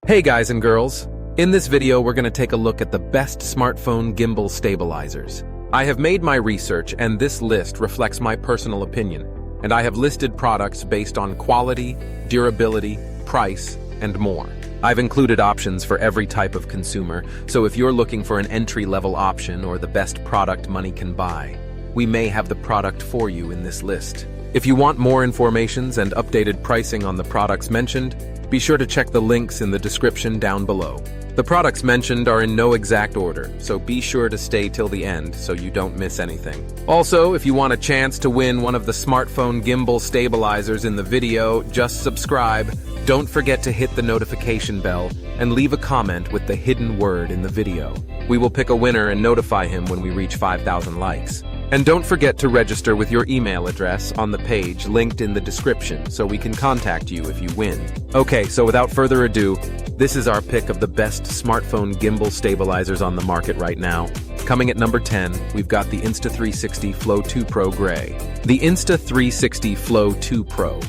Hey guys and girls, in this video we're going to take a look at the best smartphone gimbal stabilizers. I have made my research and this list reflects my personal opinion, and I have listed products based on quality, durability, price, and more. I've included options for every type of consumer, so if you're looking for an entry-level option or the best product money can buy, we may have the product for you in this list. If you want more informations and updated pricing on the products mentioned, be sure to check the links in the description down below. The products mentioned are in no exact order, so be sure to stay till the end so you don't miss anything. Also, if you want a chance to win one of the smartphone gimbal stabilizers in the video, just subscribe. Don't forget to hit the notification bell and leave a comment with the hidden word in the video. We will pick a winner and notify him when we reach 5,000 likes. And don't forget to register with your email address on the page linked in the description so we can contact you if you win. Okay, so without further ado, this is our pick of the best smartphone gimbal stabilizers on the market right now. Coming at number 10, we've got the Insta360 Flow 2 Pro Gray. The Insta360 Flow 2 Pro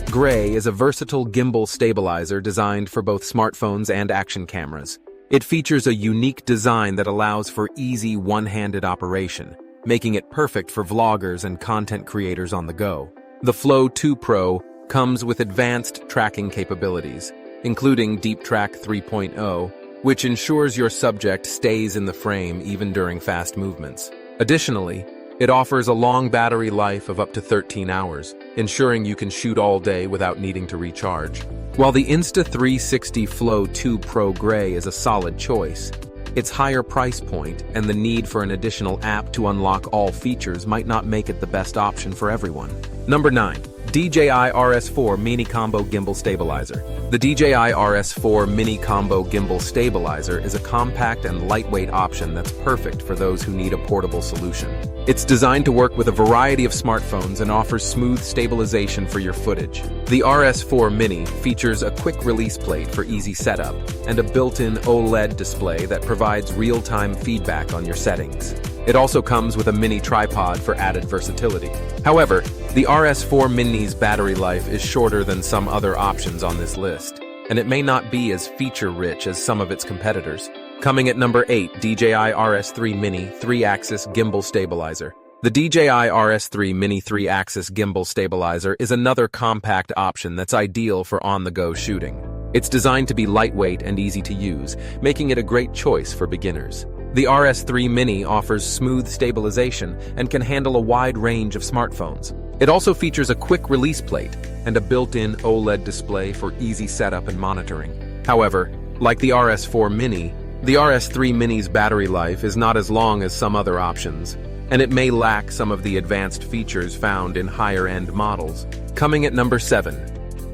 Gray is a versatile gimbal stabilizer designed for both smartphones and action cameras. It features a unique design that allows for easy one-handed operation, making it perfect for vloggers and content creators on the go. The Flow 2 Pro comes with advanced tracking capabilities, including Deep Track 3.0, which ensures your subject stays in the frame even during fast movements. Additionally, it offers a long battery life of up to 13 hours, ensuring you can shoot all day without needing to recharge. While the Insta360 Flow 2 Pro Gray is a solid choice, its higher price point and the need for an additional app to unlock all features might not make it the best option for everyone. Number 9. DJI RS4 Mini Combo Gimbal Stabilizer. The DJI RS4 Mini Combo Gimbal Stabilizer is a compact and lightweight option that's perfect for those who need a portable solution. It's designed to work with a variety of smartphones and offers smooth stabilization for your footage. The RS4 Mini features a quick release plate for easy setup and a built-in OLED display that provides real-time feedback on your settings. It also comes with a mini tripod for added versatility. However, the RS4 Mini's battery life is shorter than some other options on this list, and it may not be as feature-rich as some of its competitors. Coming at number 8, DJI RS3 Mini 3-Axis Gimbal Stabilizer. The DJI RS3 Mini 3-Axis Gimbal Stabilizer is another compact option that's ideal for on-the-go shooting. It's designed to be lightweight and easy to use, making it a great choice for beginners. The RS3 Mini offers smooth stabilization and can handle a wide range of smartphones. It also features a quick release plate and a built-in OLED display for easy setup and monitoring. However, like the RS4 Mini, the RS3 Mini's battery life is not as long as some other options, and it may lack some of the advanced features found in higher-end models. Coming at number 7.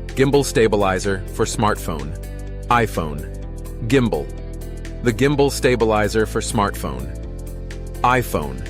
Gimbal Stabilizer for Smartphone. iPhone. Gimbal. The Gimbal Stabilizer for Smartphone. iPhone.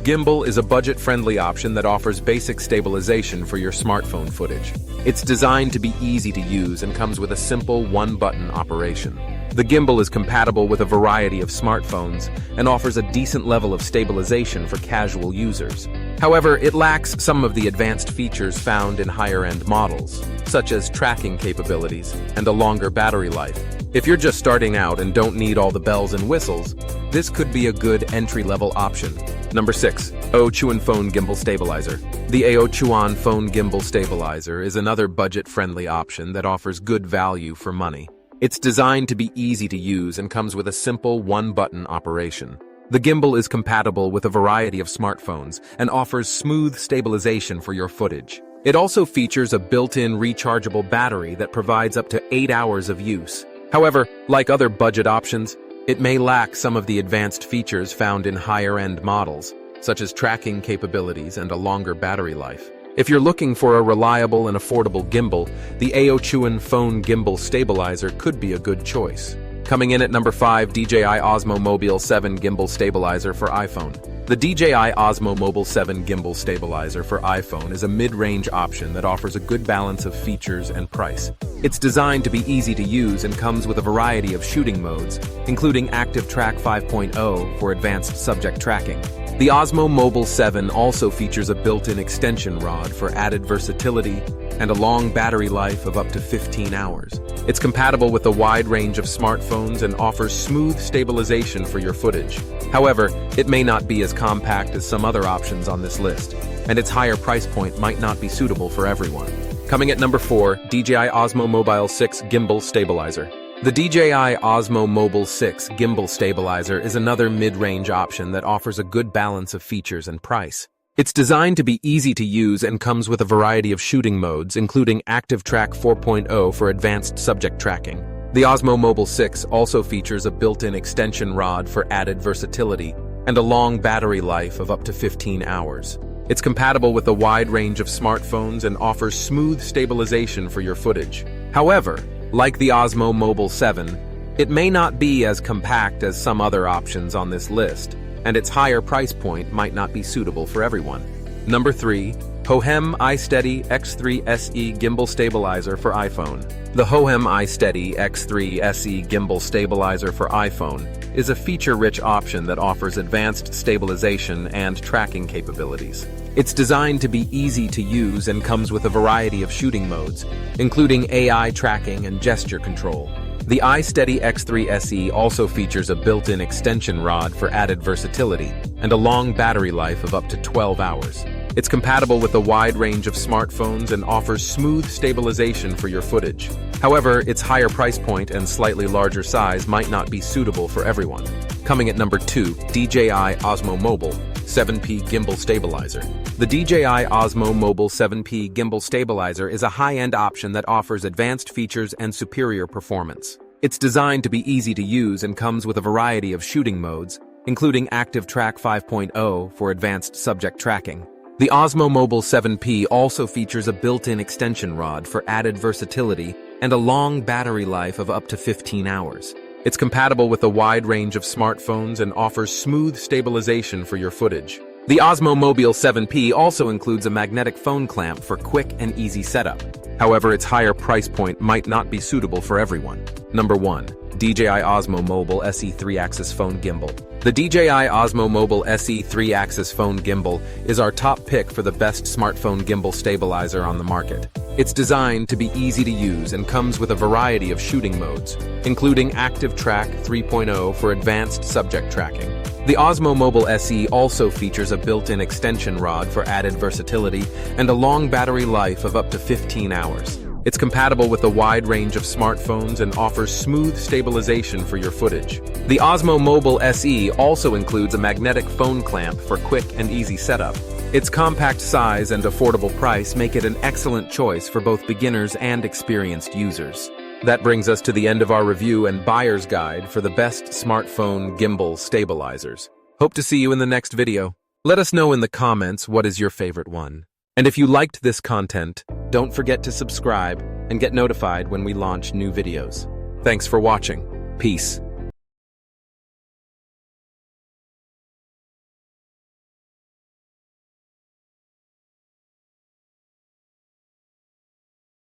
Gimbal is a budget-friendly option that offers basic stabilization for your smartphone footage. It's designed to be easy to use and comes with a simple one-button operation. The gimbal is compatible with a variety of smartphones and offers a decent level of stabilization for casual users. However, it lacks some of the advanced features found in higher-end models, such as tracking capabilities and a longer battery life. If you're just starting out and don't need all the bells and whistles, this could be a good entry-level option. Number 6. Aochuan Phone Gimbal Stabilizer. The Aochuan Phone Gimbal Stabilizer is another budget-friendly option that offers good value for money. It's designed to be easy to use and comes with a simple one-button operation. The gimbal is compatible with a variety of smartphones and offers smooth stabilization for your footage. It also features a built-in rechargeable battery that provides up to 8 hours of use. However, like other budget options, it may lack some of the advanced features found in higher-end models, such as tracking capabilities and a longer battery life. If you're looking for a reliable and affordable gimbal, the Aochuan Phone Gimbal Stabilizer could be a good choice. Coming in at number 5, DJI Osmo Mobile 7 Gimbal Stabilizer for iPhone. The DJI Osmo Mobile 7 Gimbal Stabilizer for iPhone is a mid-range option that offers a good balance of features and price. It's designed to be easy to use and comes with a variety of shooting modes, including Active Track 5.0 for advanced subject tracking. The Osmo Mobile 7 also features a built-in extension rod for added versatility and a long battery life of up to 15 hours. It's compatible with a wide range of smartphones and offers smooth stabilization for your footage. However, it may not be as compact as some other options on this list, and its higher price point might not be suitable for everyone. Coming at number 4, DJI Osmo Mobile 6 Gimbal Stabilizer. The DJI Osmo Mobile 6 Gimbal Stabilizer is another mid-range option that offers a good balance of features and price. It's designed to be easy to use and comes with a variety of shooting modes, including Active Track 4.0 for advanced subject tracking. The Osmo Mobile 6 also features a built-in extension rod for added versatility and a long battery life of up to 15 hours. It's compatible with a wide range of smartphones and offers smooth stabilization for your footage. However, like the Osmo Mobile 7, it may not be as compact as some other options on this list, and its higher price point might not be suitable for everyone. Number 3, Hohem iSteady X3 SE Gimbal Stabilizer for iPhone. The Hohem iSteady X3 SE Gimbal Stabilizer for iPhone is a feature-rich option that offers advanced stabilization and tracking capabilities. It's designed to be easy to use and comes with a variety of shooting modes, including AI tracking and gesture control. The iSteady X3 SE also features a built-in extension rod for added versatility and a long battery life of up to 12 hours. It's compatible with a wide range of smartphones and offers smooth stabilization for your footage. However, its higher price point and slightly larger size might not be suitable for everyone. Coming at number 2, DJI Osmo Mobile 7P Gimbal Stabilizer. The DJI Osmo Mobile 7P Gimbal Stabilizer is a high-end option that offers advanced features and superior performance. It's designed to be easy to use and comes with a variety of shooting modes, including Active Track 5.0 for advanced subject tracking. The Osmo Mobile 7P also features a built-in extension rod for added versatility and a long battery life of up to 15 hours. It's compatible with a wide range of smartphones and offers smooth stabilization for your footage. The Osmo Mobile 7P also includes a magnetic phone clamp for quick and easy setup. However, its higher price point might not be suitable for everyone. Number 1, DJI Osmo Mobile SE 3-Axis Phone Gimbal. The DJI Osmo Mobile SE 3-Axis Phone Gimbal is our top pick for the best smartphone gimbal stabilizer on the market. It's designed to be easy to use and comes with a variety of shooting modes, including Active Track 3.0 for advanced subject tracking. The Osmo Mobile SE also features a built-in extension rod for added versatility and a long battery life of up to 15 hours. It's compatible with a wide range of smartphones and offers smooth stabilization for your footage. The Osmo Mobile SE also includes a magnetic phone clamp for quick and easy setup. Its compact size and affordable price make it an excellent choice for both beginners and experienced users. That brings us to the end of our review and buyer's guide for the best smartphone gimbal stabilizers. Hope to see you in the next video. Let us know in the comments what is your favorite one. And if you liked this content, don't forget to subscribe and get notified when we launch new videos. Thanks for watching. Peace.